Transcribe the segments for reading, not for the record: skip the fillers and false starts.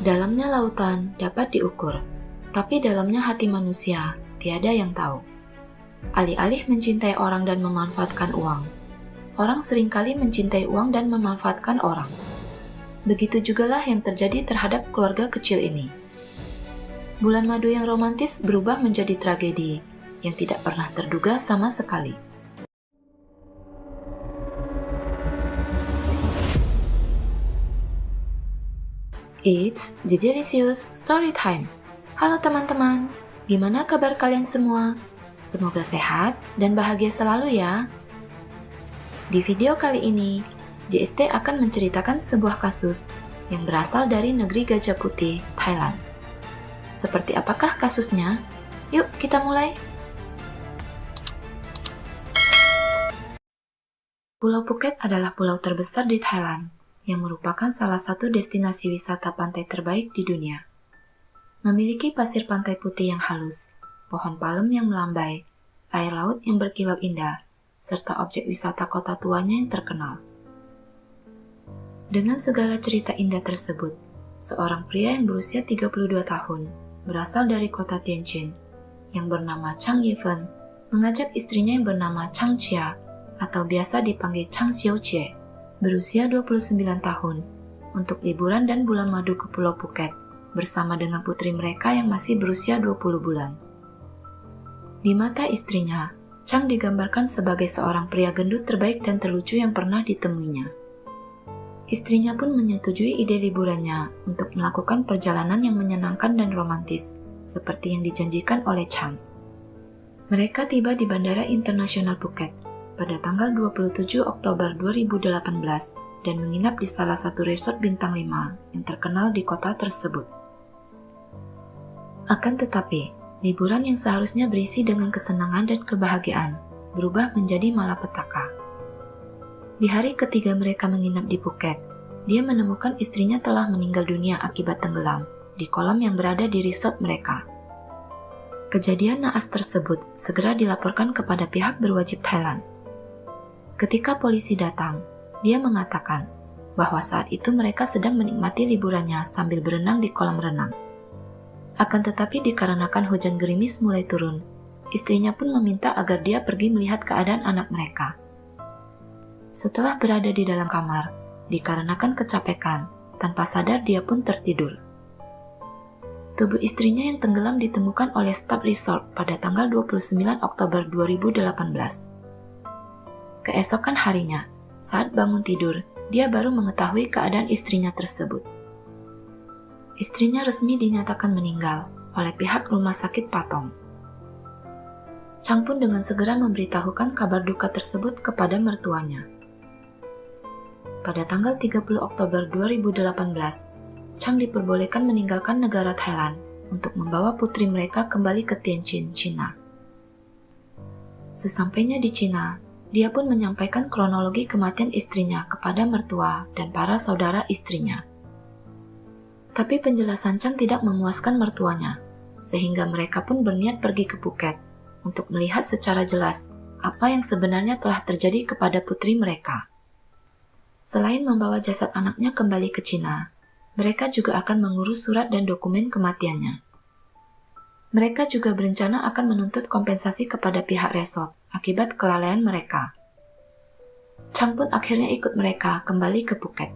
Dalamnya lautan dapat diukur, tapi dalamnya hati manusia tiada yang tahu. Alih-alih mencintai orang dan memanfaatkan uang, orang seringkali mencintai uang dan memanfaatkan orang. Begitu jugalah yang terjadi terhadap keluarga kecil ini. Bulan madu yang romantis berubah menjadi tragedi yang tidak pernah terduga sama sekali. It's Jijelicious Story Time. Halo teman-teman, gimana kabar kalian semua? Semoga sehat dan bahagia selalu ya. Di video kali ini, JST akan menceritakan sebuah kasus yang berasal dari negeri Gajah Putih, Thailand. Seperti apakah kasusnya? Yuk kita mulai. Pulau Phuket adalah pulau terbesar di Thailand, yang merupakan salah satu destinasi wisata pantai terbaik di dunia. Memiliki pasir pantai putih yang halus, pohon palem yang melambai, air laut yang berkilau indah, serta objek wisata kota tuanya yang terkenal. Dengan segala cerita indah tersebut, seorang pria yang berusia 32 tahun, berasal dari kota Tianjin, yang bernama Chang Yifen, mengajak istrinya yang bernama Chang Chia, atau biasa dipanggil Chang Xiaojie, berusia 29 tahun, untuk liburan dan bulan madu ke Pulau Phuket, bersama dengan putri mereka yang masih berusia 20 bulan. Di mata istrinya, Chang digambarkan sebagai seorang pria gendut terbaik dan terlucu yang pernah ditemuinya. Istrinya pun menyetujui ide liburannya untuk melakukan perjalanan yang menyenangkan dan romantis, seperti yang dijanjikan oleh Chang. Mereka tiba di Bandara Internasional Phuket pada tanggal 27 Oktober 2018 dan menginap di salah satu resort bintang 5 yang terkenal di kota tersebut. Akan tetapi, liburan yang seharusnya berisi dengan kesenangan dan kebahagiaan berubah menjadi malapetaka. Di hari ketiga mereka menginap di Phuket, dia menemukan istrinya telah meninggal dunia akibat tenggelam di kolam yang berada di resort mereka. Kejadian naas tersebut segera dilaporkan kepada pihak berwajib Thailand. Ketika polisi datang, dia mengatakan bahwa saat itu mereka sedang menikmati liburannya sambil berenang di kolam renang. Akan tetapi dikarenakan hujan gerimis mulai turun, istrinya pun meminta agar dia pergi melihat keadaan anak mereka. Setelah berada di dalam kamar, dikarenakan kecapekan, tanpa sadar dia pun tertidur. Tubuh istrinya yang tenggelam ditemukan oleh staf resort pada tanggal 29 Oktober 2018. Keesokan harinya, saat bangun tidur, dia baru mengetahui keadaan istrinya tersebut. Istrinya resmi dinyatakan meninggal oleh pihak rumah sakit Patong. Chang pun dengan segera memberitahukan kabar duka tersebut kepada mertuanya. Pada tanggal 30 Oktober 2018, Chang diperbolehkan meninggalkan negara Thailand untuk membawa putri mereka kembali ke Tianjin, China. Sesampainya di China, dia pun menyampaikan kronologi kematian istrinya kepada mertua dan para saudara istrinya. Tapi penjelasan Chang tidak memuaskan mertuanya, sehingga mereka pun berniat pergi ke Phuket untuk melihat secara jelas apa yang sebenarnya telah terjadi kepada putri mereka. Selain membawa jasad anaknya kembali ke China, mereka juga akan mengurus surat dan dokumen kematiannya. Mereka juga berencana akan menuntut kompensasi kepada pihak resort akibat kelalaian mereka. Chang pun akhirnya ikut mereka kembali ke Phuket.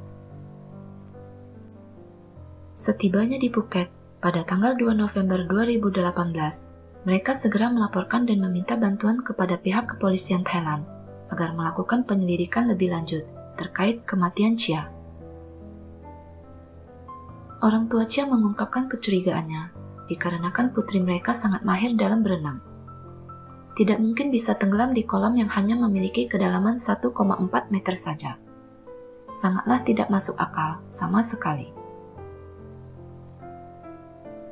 Setibanya di Phuket, pada tanggal 2 November 2018, mereka segera melaporkan dan meminta bantuan kepada pihak kepolisian Thailand agar melakukan penyelidikan lebih lanjut terkait kematian Chia. Orang tua Chia mengungkapkan kecurigaannya dikarenakan putri mereka sangat mahir dalam berenang. Tidak mungkin bisa tenggelam di kolam yang hanya memiliki kedalaman 1,4 meter saja. Sangatlah tidak masuk akal sama sekali.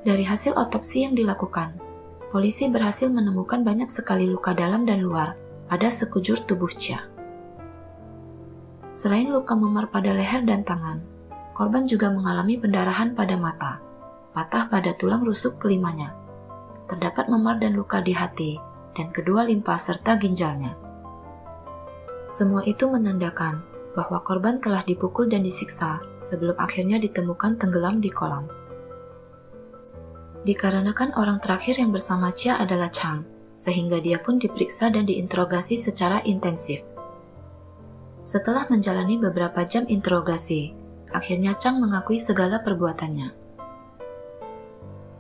Dari hasil otopsi yang dilakukan, polisi berhasil menemukan banyak sekali luka dalam dan luar pada sekujur tubuh Chia. Selain luka memar pada leher dan tangan, korban juga mengalami pendarahan pada mata, patah pada tulang rusuk kelimanya. Terdapat memar dan luka di hati dan kedua limpa serta ginjalnya. Semua itu menandakan bahwa korban telah dipukul dan disiksa sebelum akhirnya ditemukan tenggelam di kolam. Dikarenakan orang terakhir yang bersama Chia adalah Chang, sehingga dia pun diperiksa dan diinterogasi secara intensif. Setelah menjalani beberapa jam interogasi, akhirnya Chang mengakui segala perbuatannya.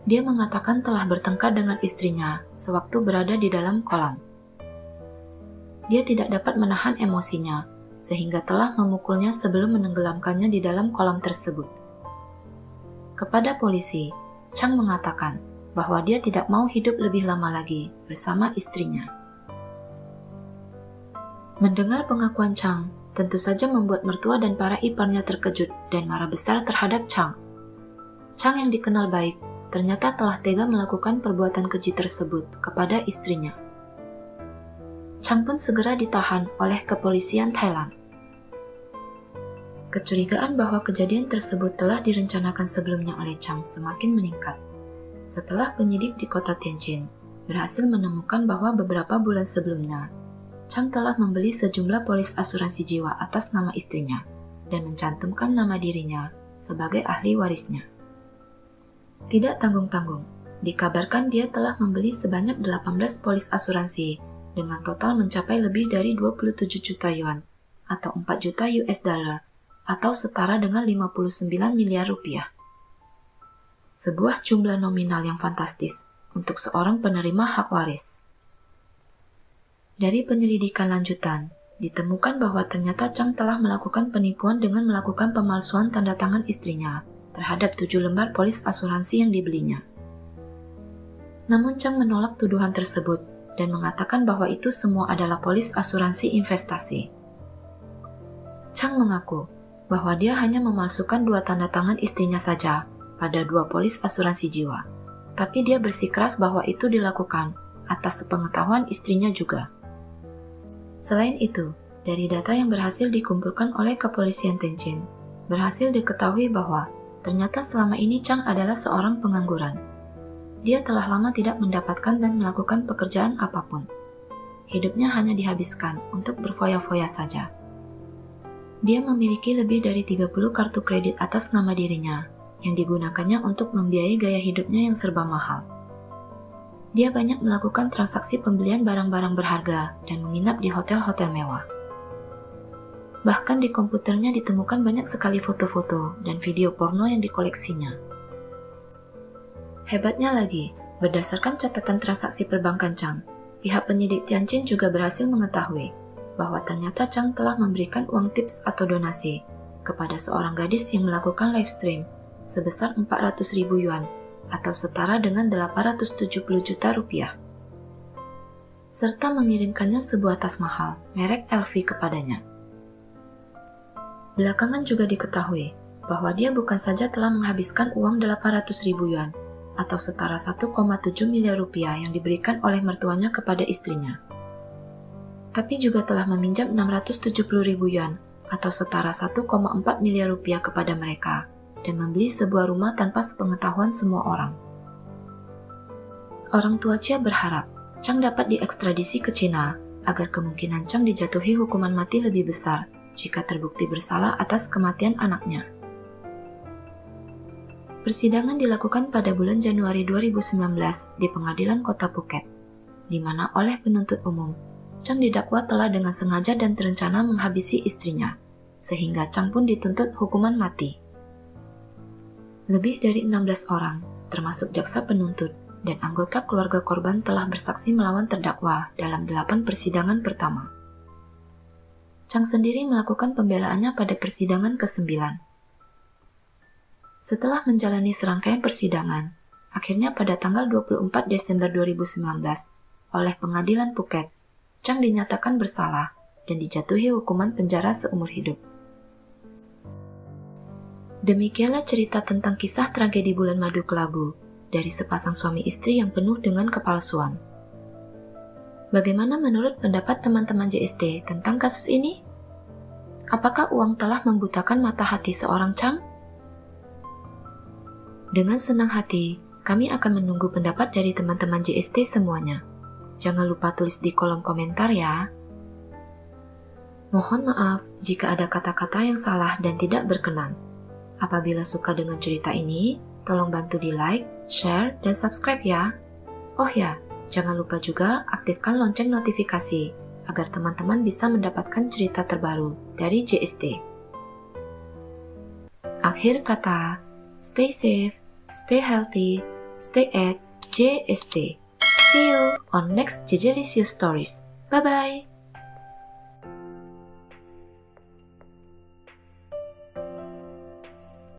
Dia mengatakan telah bertengkar dengan istrinya sewaktu berada di dalam kolam. Dia tidak dapat menahan emosinya, sehingga telah memukulnya sebelum menenggelamkannya di dalam kolam tersebut. Kepada polisi, Chang mengatakan bahwa dia tidak mau hidup lebih lama lagi bersama istrinya. Mendengar pengakuan Chang, tentu saja membuat mertua dan para iparnya terkejut dan marah besar terhadap Chang. Chang yang dikenal baik, ternyata telah tega melakukan perbuatan keji tersebut kepada istrinya. Chang pun segera ditahan oleh kepolisian Thailand. Kecurigaan bahwa kejadian tersebut telah direncanakan sebelumnya oleh Chang semakin meningkat. Setelah penyidik di kota Tianjin berhasil menemukan bahwa beberapa bulan sebelumnya, Chang telah membeli sejumlah polis asuransi jiwa atas nama istrinya dan mencantumkan nama dirinya sebagai ahli warisnya. Tidak tanggung-tanggung, dikabarkan dia telah membeli sebanyak 18 polis asuransi dengan total mencapai lebih dari 27 juta yuan atau 4 juta US dollar atau setara dengan 59 miliar rupiah. Sebuah jumlah nominal yang fantastis untuk seorang penerima hak waris. Dari penyelidikan lanjutan, ditemukan bahwa ternyata Chang telah melakukan penipuan dengan melakukan pemalsuan tanda tangan istrinya terhadap 7 lembar polis asuransi yang dibelinya. Namun Chang menolak tuduhan tersebut dan mengatakan bahwa itu semua adalah polis asuransi investasi. Chang mengaku bahwa dia hanya memalsukan 2 tanda tangan istrinya saja pada 2 polis asuransi jiwa, tapi dia bersikeras bahwa itu dilakukan atas sepengetahuan istrinya juga. Selain itu, dari data yang berhasil dikumpulkan oleh kepolisian Tianjin, berhasil diketahui bahwa ternyata selama ini Chang adalah seorang pengangguran. Dia telah lama tidak mendapatkan dan melakukan pekerjaan apapun. Hidupnya hanya dihabiskan untuk berfoya-foya saja. Dia memiliki lebih dari 30 kartu kredit atas nama dirinya, yang digunakannya untuk membiayai gaya hidupnya yang serba mahal. Dia banyak melakukan transaksi pembelian barang-barang berharga dan menginap di hotel-hotel mewah. Bahkan di komputernya ditemukan banyak sekali foto-foto dan video porno yang dikoleksinya. Hebatnya lagi, berdasarkan catatan transaksi perbankan Chang, pihak penyidik Tianjin juga berhasil mengetahui bahwa ternyata Chang telah memberikan uang tips atau donasi kepada seorang gadis yang melakukan live stream sebesar 400.000 yuan atau setara dengan 870 juta rupiah, serta mengirimkannya sebuah tas mahal merek LV kepadanya. Belakangan juga diketahui bahwa dia bukan saja telah menghabiskan uang 800.000 yuan atau setara 1,7 miliar rupiah yang diberikan oleh mertuanya kepada istrinya, tapi juga telah meminjam 670.000 yuan atau setara 1,4 miliar rupiah kepada mereka dan membeli sebuah rumah tanpa sepengetahuan semua orang. Orang tua Chia berharap Chang dapat diekstradisi ke Cina agar kemungkinan Chang dijatuhi hukuman mati lebih besar jika terbukti bersalah atas kematian anaknya. Persidangan dilakukan pada bulan Januari 2019 di Pengadilan Kota Phuket, di mana oleh penuntut umum, Chang didakwa telah dengan sengaja dan terencana menghabisi istrinya, sehingga Chang pun dituntut hukuman mati. Lebih dari 16 orang, termasuk jaksa penuntut dan anggota keluarga korban telah bersaksi melawan terdakwa dalam 8 persidangan pertama. Chang sendiri melakukan pembelaannya pada persidangan ke-9. Setelah menjalani serangkaian persidangan, akhirnya pada tanggal 24 Desember 2019, oleh Pengadilan Phuket, Chang dinyatakan bersalah dan dijatuhi hukuman penjara seumur hidup. Demikianlah cerita tentang kisah tragedi bulan madu kelabu dari sepasang suami istri yang penuh dengan kepalsuan. Bagaimana menurut pendapat teman-teman JST tentang kasus ini? Apakah uang telah membutakan mata hati seorang Chang? Dengan senang hati, kami akan menunggu pendapat dari teman-teman JST semuanya. Jangan lupa tulis di kolom komentar ya. Mohon maaf jika ada kata-kata yang salah dan tidak berkenan. Apabila suka dengan cerita ini, Tolong bantu di like, share, dan subscribe ya. Oh ya, jangan lupa juga aktifkan lonceng notifikasi agar teman-teman bisa mendapatkan cerita terbaru dari JST. Akhir kata, stay safe, stay healthy, stay at JST. See you on next Jejelicious Stories. Bye-bye!